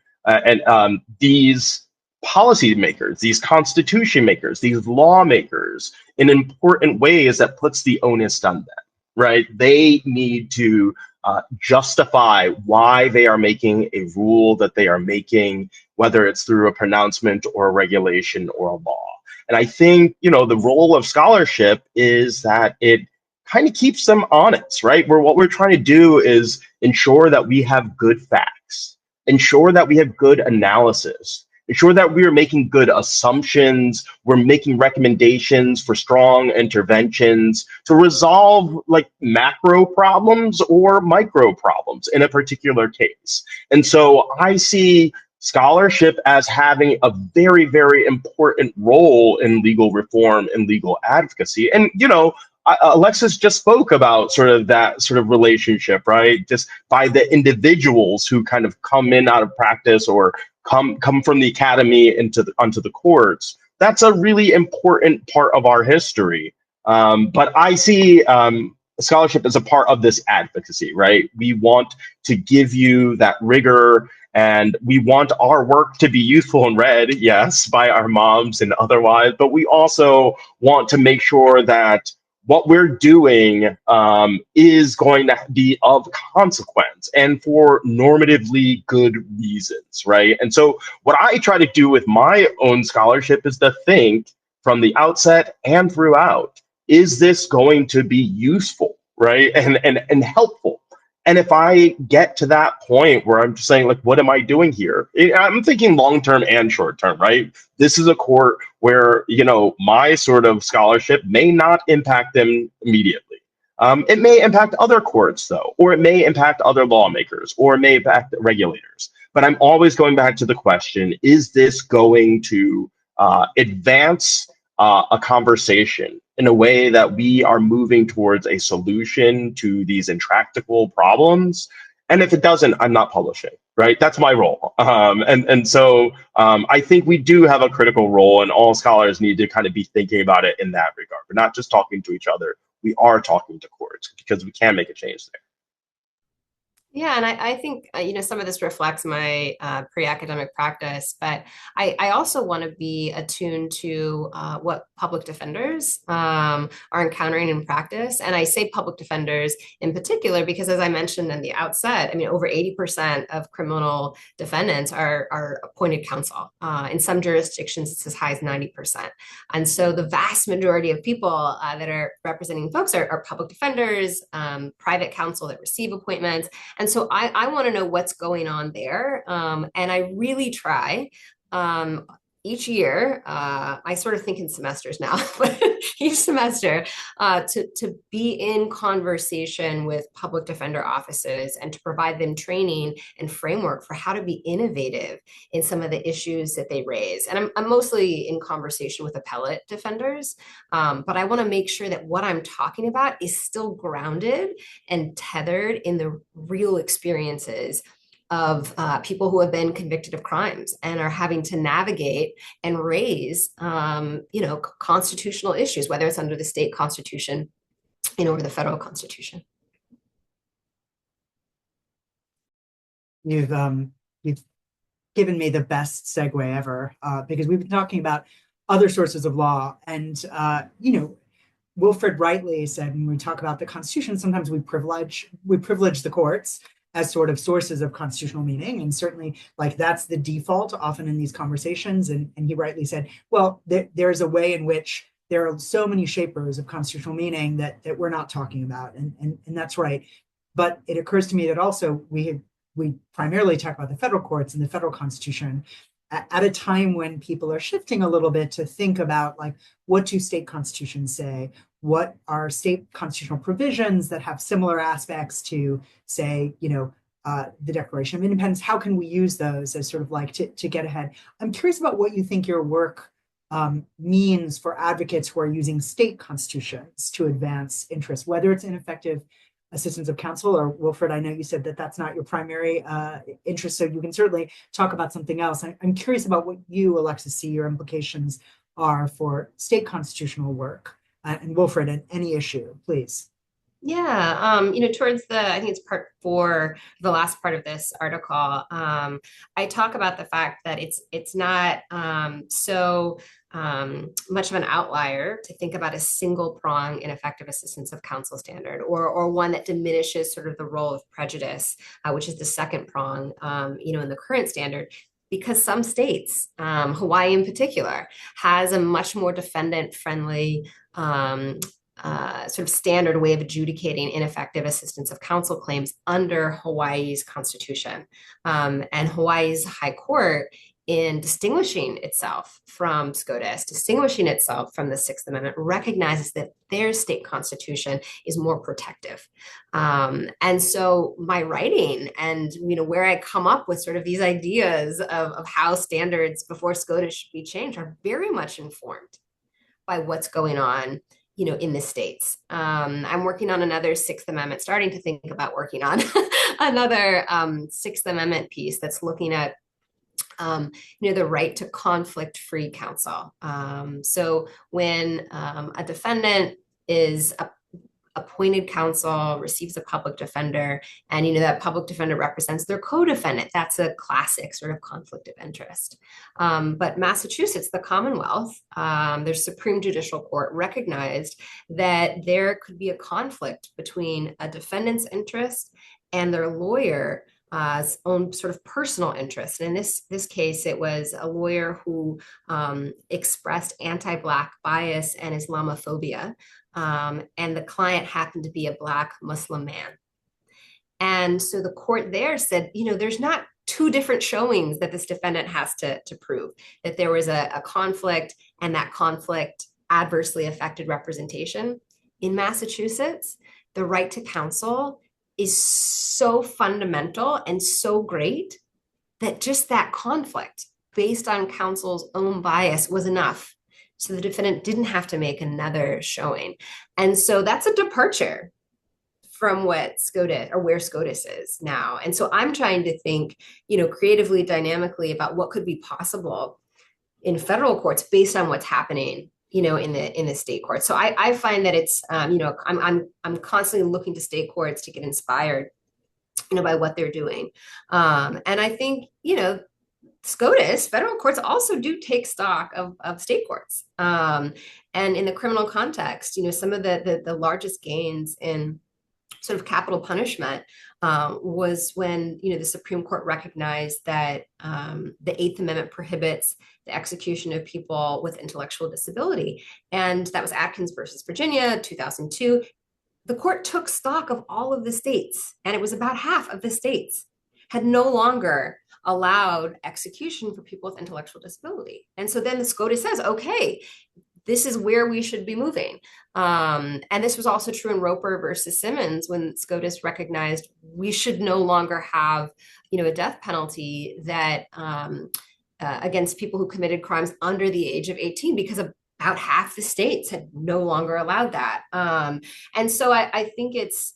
these policymakers, these constitution makers, these lawmakers in important ways that puts the onus on them, right? They need to justify why they are making a rule that they are making, whether it's through a pronouncement or a regulation or a law. And I think, the role of scholarship is that it kind of keeps them honest, right? What we're trying to do is ensure that we have good facts, ensure that we have good analysis, ensure that we are making good assumptions, we're making recommendations for strong interventions to resolve like macro problems or micro problems in a particular case. And so I see scholarship as having a very, very important role in legal reform and legal advocacy. And, Alexis just spoke about sort of that sort of relationship, right? Just by the individuals who kind of come in out of practice or come from the academy onto the courts. That's a really important part of our history. But I see scholarship as a part of this advocacy, right? We want to give you that rigor, and we want our work to be useful and read, yes, by our moms and otherwise, but we also want to make sure that what we're doing is going to be of consequence and for normatively good reasons, right? And so what I try to do with my own scholarship is to think from the outset and throughout, is this going to be useful, right? And helpful? And if I get to that point where I'm just saying, like, what am I doing here? I'm thinking long-term and short-term, right? This is a court where, my sort of scholarship may not impact them immediately. It may impact other courts, though, or it may impact other lawmakers, or it may impact regulators. But I'm always going back to the question, is this going to advance a conversation in a way that we are moving towards a solution to these intractable problems? And if it doesn't, I'm not publishing, right? That's my role. So I think we do have a critical role, and all scholars need to kind of be thinking about it in that regard. We're not just talking to each other. We are talking to courts because we can make a change there. Yeah, and I think some of this reflects my pre-academic practice, but I also want to be attuned to what public defenders are encountering in practice. And I say public defenders in particular because, as I mentioned in the outset, I mean, over 80% of criminal defendants are appointed counsel. In some jurisdictions, it's as high as 90%. And so the vast majority of people that are representing folks are public defenders, private counsel that receive appointments. And so I want to know what's going on there. And I really try each year, I sort of think in semesters now, but each semester to be in conversation with public defender offices and to provide them training and framework for how to be innovative in some of the issues that they raise. And I'm mostly in conversation with appellate defenders, but I want to make sure that what I'm talking about is still grounded and tethered in the real experiences of people who have been convicted of crimes and are having to navigate and raise, constitutional issues, whether it's under the state constitution, or the federal constitution. You've given me the best segue ever, because we've been talking about other sources of law, and Wilfred rightly said when we talk about the Constitution, sometimes we privilege the courts as sort of sources of constitutional meaning. And certainly, like, that's the default often in these conversations. And he rightly said, well, there's a way in which there are so many shapers of constitutional meaning that we're not talking about. And that's right. But it occurs to me that also we primarily talk about the federal courts and the federal constitution at a time when people are shifting a little bit to think about, like, what do state constitutions say? What are state constitutional provisions that have similar aspects to, say, the Declaration of Independence? How can we use those as sort of like to get ahead? I'm curious about what you think your work means for advocates who are using state constitutions to advance interests, whether it's ineffective assistance of counsel, or Wilfred, I know you said that that's not your primary interest, so you can certainly talk about something else. I'm curious about what you, Alexis, see your implications are for state constitutional work. And Wilfred, and any issue, please. Yeah, towards I think it's part 4, the last part of this article, I talk about the fact that it's not so much of an outlier to think about a single prong ineffective assistance of counsel standard, or one that diminishes sort of the role of prejudice, which is the second prong, in the current standard. Because some states, Hawaii in particular, has a much more defendant-friendly sort of standard way of adjudicating ineffective assistance of counsel claims under Hawaii's constitution. And Hawaii's high court, in distinguishing itself from SCOTUS, distinguishing itself from the Sixth Amendment, recognizes that their state constitution is more protective. And so my writing and, where I come up with sort of these ideas of how standards before SCOTUS should be changed are very much informed by what's going on, in the states. I'm working on another Sixth Amendment, starting to think about working on another Sixth Amendment piece that's looking at the right to conflict-free counsel. So when a defendant is appointed counsel, receives a public defender, and that public defender represents their co-defendant, that's a classic sort of conflict of interest. But Massachusetts, the Commonwealth, their Supreme Judicial Court recognized that there could be a conflict between a defendant's interest and their lawyer own sort of personal interest. And in this case, it was a lawyer who expressed anti-Black bias and Islamophobia, and the client happened to be a Black Muslim man. And so the court there said, there's not 2 different showings that this defendant has to prove, that there was a conflict and that conflict adversely affected representation. In Massachusetts, the right to counsel is so fundamental and so great that just that conflict based on counsel's own bias was enough. So the defendant didn't have to make another showing. And so that's a departure from what SCOTUS, or where SCOTUS is now. And so I'm trying to think, creatively, dynamically about what could be possible in federal courts based on what's happening in the state courts. So I find that it's I'm constantly looking to state courts to get inspired by what they're doing. And I think, SCOTUS, federal courts also do take stock of state courts. And in the criminal context, some of the largest gains in sort of capital punishment was when, the Supreme Court recognized that the Eighth Amendment prohibits the execution of people with intellectual disability. And that was Atkins versus Virginia, 2002. The court took stock of all of the states, and it was about half of the states had no longer allowed execution for people with intellectual disability. And so then the SCOTUS says, okay, this is where we should be moving. And this was also true in Roper versus Simmons, when SCOTUS recognized we should no longer have, a death penalty that against people who committed crimes under the age of 18, because about half the states had no longer allowed that. And so I think it's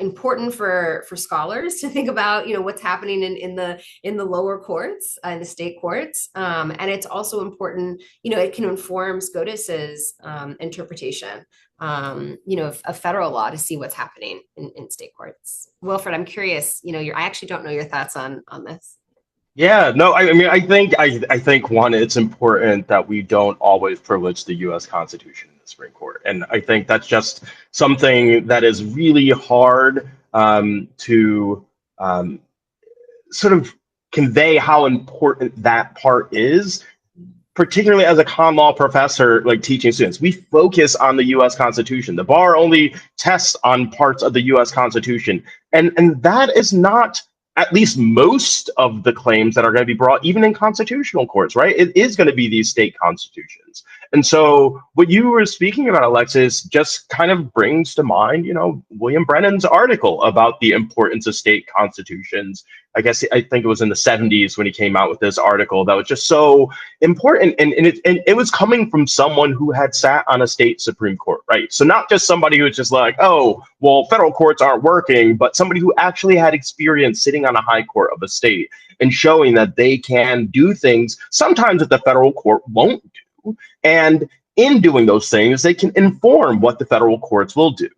important for scholars to think about, what's happening in the lower courts, in the state courts. And it's also important, it can inform SCOTUS's interpretation, of federal law to see what's happening in state courts. Wilfred, I'm curious, I actually don't know your thoughts on this. Yeah, no, I mean, I think one, it's important that we don't always privilege the U.S. Constitution in the Supreme Court, and I think that's just something that is really hard to sort of convey how important that part is, particularly as a common law professor, like teaching students. We focus on the U.S. Constitution. The bar only tests on parts of the U.S. Constitution, and that is not at least most of the claims that are going to be brought, even in constitutional courts, right? It is going to be these state constitutions. And so what you were speaking about, Alexis, just kind of brings to mind, William Brennan's article about the importance of state constitutions. I think it was in the 70s when he came out with this article that was just so important. And it was coming from someone who had sat on a state Supreme Court, right? So not just somebody who was just like, oh, well, federal courts aren't working, but somebody who actually had experience sitting on a high court of a state and showing that they can do things sometimes that the federal court won't do. And in doing those things, they can inform what the federal courts will do.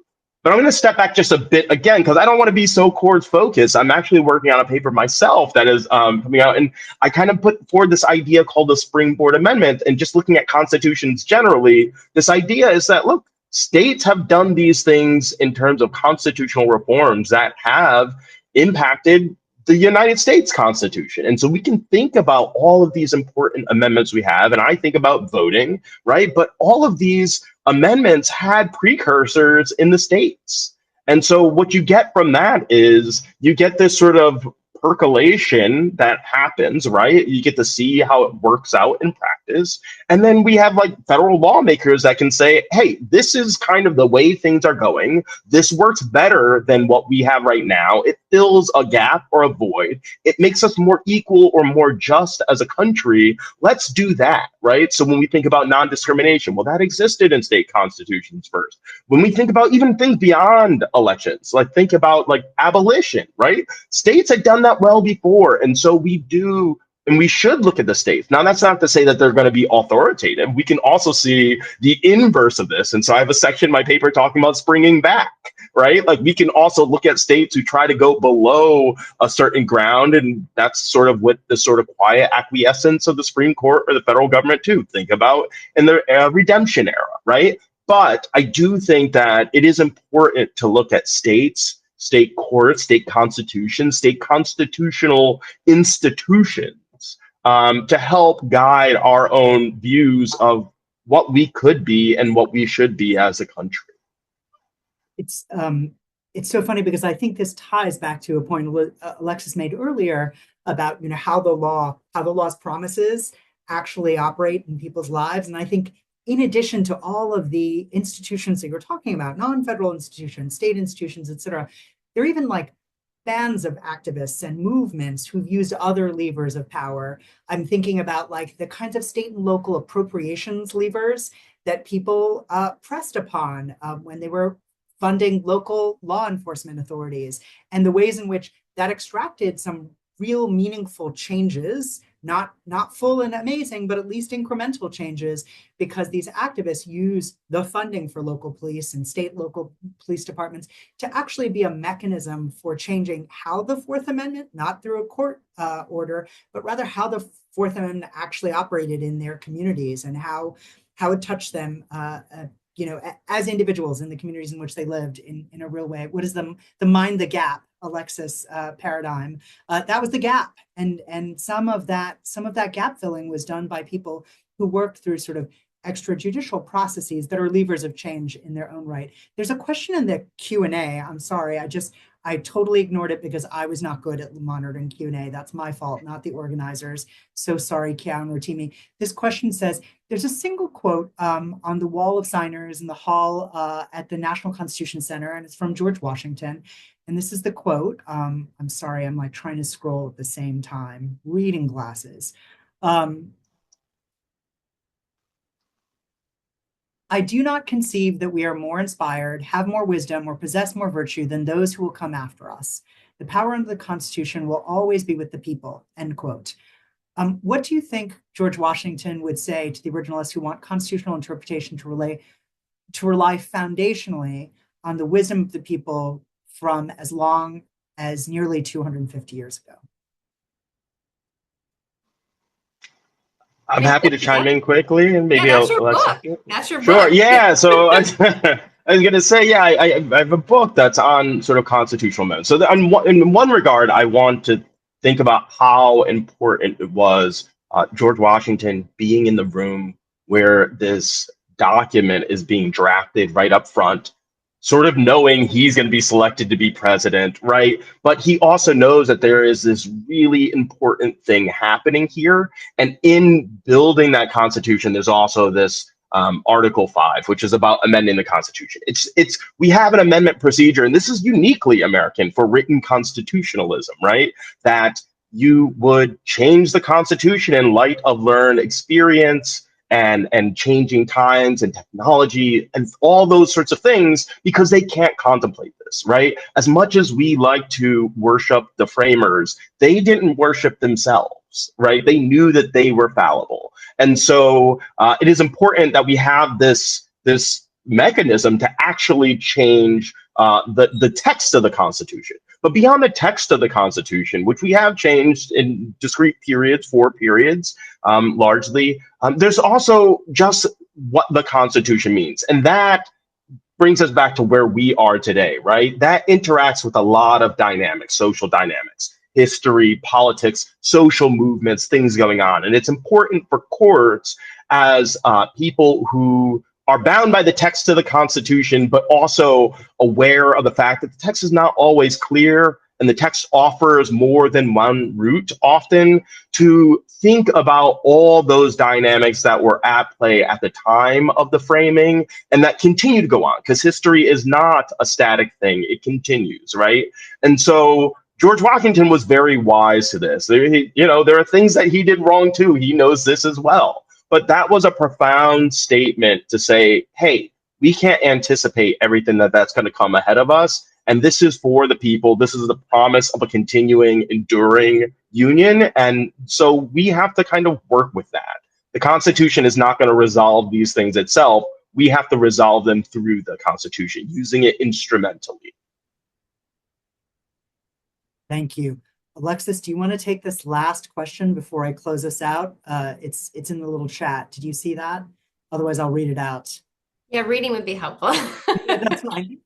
But I'm going to step back just a bit again, because I don't want to be so courts focused. I'm actually working on a paper myself that is coming out. And I kind of put forward this idea called the Springboard Amendment. And just looking at constitutions generally, this idea is that, look, states have done these things in terms of constitutional reforms that have impacted the United States Constitution. And so we can think about all of these important amendments we have. And I think about voting, right? But all of these amendments had precursors in the states. And so what you get from that is you get this sort of percolation that happens, right? You get to see how it works out in practice. And then we have like federal lawmakers that can say, hey, this is kind of the way things are going. This works better than what we have right now. It fills a gap or a void. It makes us more equal or more just as a country. Let's do that, right? So when we think about non-discrimination, well, that existed in state constitutions first. When we think about even things beyond elections, like think about like abolition, right? States had done that well before. And so we do, and we should look at the states. Now, that's not to say that they're going to be authoritative. We can also see the inverse of this. And so I have a section in my paper talking about springing back, right? Like we can also look at states who try to go below a certain ground. And that's sort of what the sort of quiet acquiescence of the Supreme Court or the federal government too. Think about in the redemption era, right? But I do think that it is important to look at states, state courts, state constitutions, state constitutional institutions to help guide our own views of what we could be and what we should be as a country. It's so funny because I think this ties back to a point Alexis made earlier about how the law's promises actually operate in people's lives. And I think in addition to all of the institutions that you're talking about, non-federal institutions, state institutions, et cetera, there are even like bands of activists and movements who've used other levers of power. I'm thinking about like the kinds of state and local appropriations levers that people pressed upon when they were funding local law enforcement authorities, and the ways in which that extracted some real meaningful changes not full and amazing, but at least incremental changes, because these activists use the funding for local police and local police departments to actually be a mechanism for changing how the Fourth Amendment, not through a court order, but rather how the Fourth Amendment actually operated in their communities and how it touched them as individuals in the communities in which they lived in a real way. What is the mind the gap, Alexis paradigm? That was the gap, and some of that gap filling was done by people who worked through sort of extrajudicial processes that are levers of change in their own right. There's a question in the Q&A. I'm sorry, I totally ignored it because I was not good at monitoring Q&A. That's my fault, not the organizers. So sorry, Kian Rotimi. This question says, there's a single quote on the wall of signers in the hall at the National Constitution Center, and it's from George Washington. And this is the quote. I'm sorry, I'm like trying to scroll at the same time, reading glasses. I do not conceive that we are more inspired, have more wisdom, or possess more virtue than those who will come after us. The power under the Constitution will always be with the people, end quote. What do you think George Washington would say to the originalists who want constitutional interpretation to rely foundationally on the wisdom of the people from as long as nearly 250 years ago? I'm happy to chime in quickly, and maybe that's your book. That's your book. Sure. Yeah. So I was going to say, yeah, I have a book that's on sort of constitutional amendments. So in one regard, I want to think about how important it was George Washington being in the room where this document is being drafted right up front, sort of knowing he's going to be selected to be president, right? But he also knows that there is this really important thing happening here. And in building that Constitution, there's also this Article 5, which is about amending the Constitution. We have an amendment procedure, and this is uniquely American for written constitutionalism, right? That you would change the Constitution in light of learned experience and changing times and technology and all those sorts of things, because they can't contemplate this, right? As much as we like to worship the framers, they didn't worship themselves, right? They knew that they were fallible. And so it is important that we have this mechanism to actually change the text of the Constitution. But beyond the text of the Constitution, which we have changed in discrete periods, 4 periods, largely, there's also just what the Constitution means. And that brings us back to where we are today, right? That interacts with a lot of dynamics, social dynamics, history, politics, social movements, things going on. And it's important for courts as people who are bound by the text of the Constitution, but also aware of the fact that the text is not always clear, and the text offers more than one route often, to think about all those dynamics that were at play at the time of the framing and that continue to go on, because history is not a static thing. It continues, right? And so George Washington was very wise to this. There are things that he did wrong too. He knows this as well. But that was a profound statement to say, hey, we can't anticipate everything that's going to come ahead of us. And this is for the people. This is the promise of a continuing, enduring union. And so we have to kind of work with that. The Constitution is not going to resolve these things itself. We have to resolve them through the Constitution, using it instrumentally. Thank you. Alexis, do you want to take this last question before I close us out? It's in the little chat. Did you see that? Otherwise, I'll read it out. Yeah, reading would be helpful. Yeah, that's fine.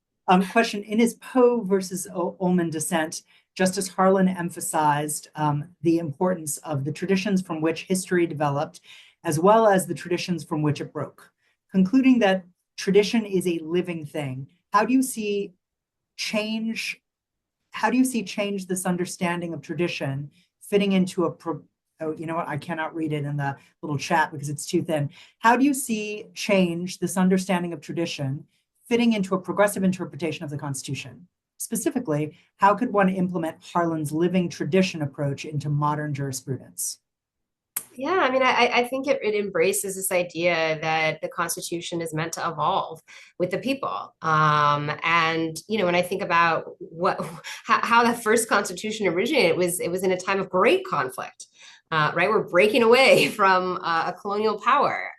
Question: in his Poe versus Ullman dissent, Justice Harlan emphasized the importance of the traditions from which history developed, as well as the traditions from which it broke, concluding that tradition is a living thing. How do you see change this understanding of tradition fitting into oh, you know what? I cannot read it in the little chat because it's too thin. How do you see change, this understanding of tradition, fitting into a progressive interpretation of the Constitution? Specifically, how could one implement Harlan's living tradition approach into modern jurisprudence? Yeah, I mean, I think it embraces this idea that the Constitution is meant to evolve with the people. And, when I think about how the first Constitution originated, it was in a time of great conflict. right? We're breaking away from a colonial power.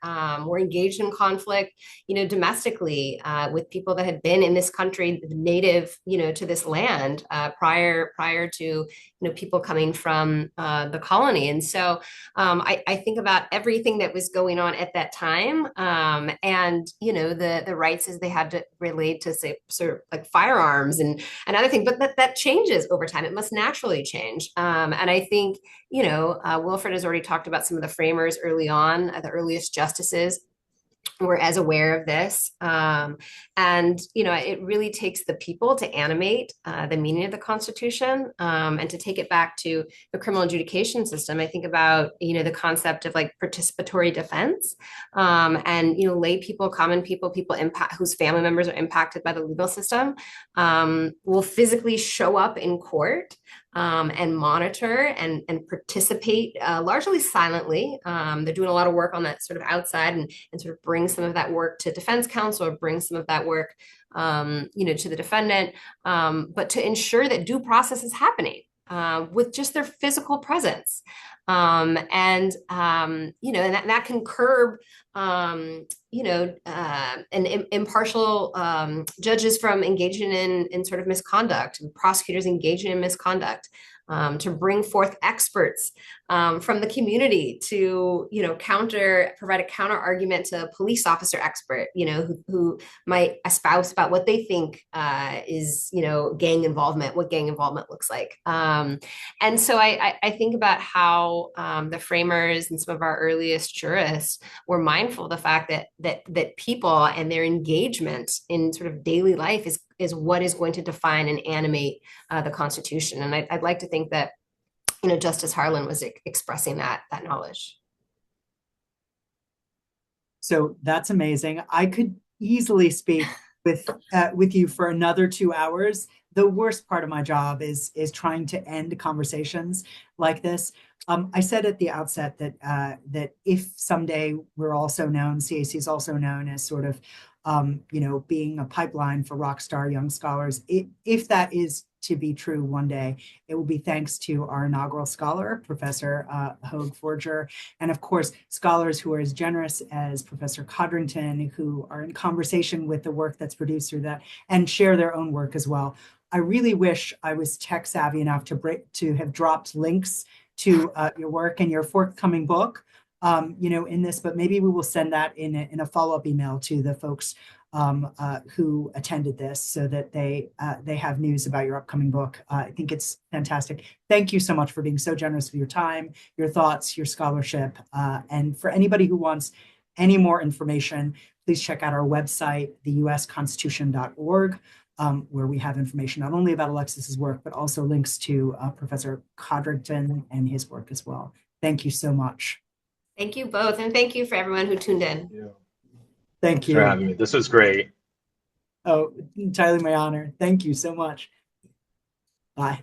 We're engaged in conflict, domestically with people that had been in this country, native, to this land prior to, people coming from the colony. And so I think about everything that was going on at that time, and the rights as they had to relate to, say, sort of like firearms and other things. But that changes over time. It must naturally change. And I think Wilfred has already talked about some of the framers early on, the earliest justices were as aware of this. And, it really takes the people to animate the meaning of the Constitution, and to take it back to the criminal adjudication system. I think about, the concept of like participatory defense, and, lay people, common people, whose family members are impacted by the legal system, will physically show up in court and monitor and participate largely silently. They're doing a lot of work on that sort of outside, and sort of bring some of that work to defense counsel, or bring some of that work, to the defendant, but to ensure that due process is happening with just their physical presence. And that can curb, and impartial judges from engaging in sort of misconduct, and prosecutors engaging in misconduct, to bring forth experts from the community to, provide a counter argument to a police officer expert, who might espouse about what they think is, gang involvement, what gang involvement looks like. And so I think about how the framers and some of our earliest jurists were mindful of the fact that people and their engagement in sort of daily life is what is going to define and animate the Constitution. And I'd like to think that, Justice Harlan was expressing that knowledge. So that's amazing. I could easily speak with you for another 2 hours. The worst part of my job is trying to end conversations like this. I said at the outset that if someday we're also known, CAC is also known as sort of being a pipeline for rock star young scholars. If that is to be true one day, it will be thanks to our inaugural scholar, Professor Hoag-Fordjour, and of course, scholars who are as generous as Professor Codrington, who are in conversation with the work that's produced through that and share their own work as well. I really wish I was tech savvy enough to have dropped links to your work and your forthcoming book, in this, but maybe we will send that in a follow-up email to the folks who attended this, so that they have news about your upcoming book. I think it's fantastic. Thank you so much for being so generous with your time, your thoughts, your scholarship. And for anybody who wants any more information, please check out our website, theusconstitution.org, where we have information not only about Alexis's work, but also links to Professor Codrington and his work as well. Thank you so much. Thank you both. And thank you for everyone who tuned in. Yeah. Thank you for having me. This was great. Oh, entirely my honor. Thank you so much. Bye.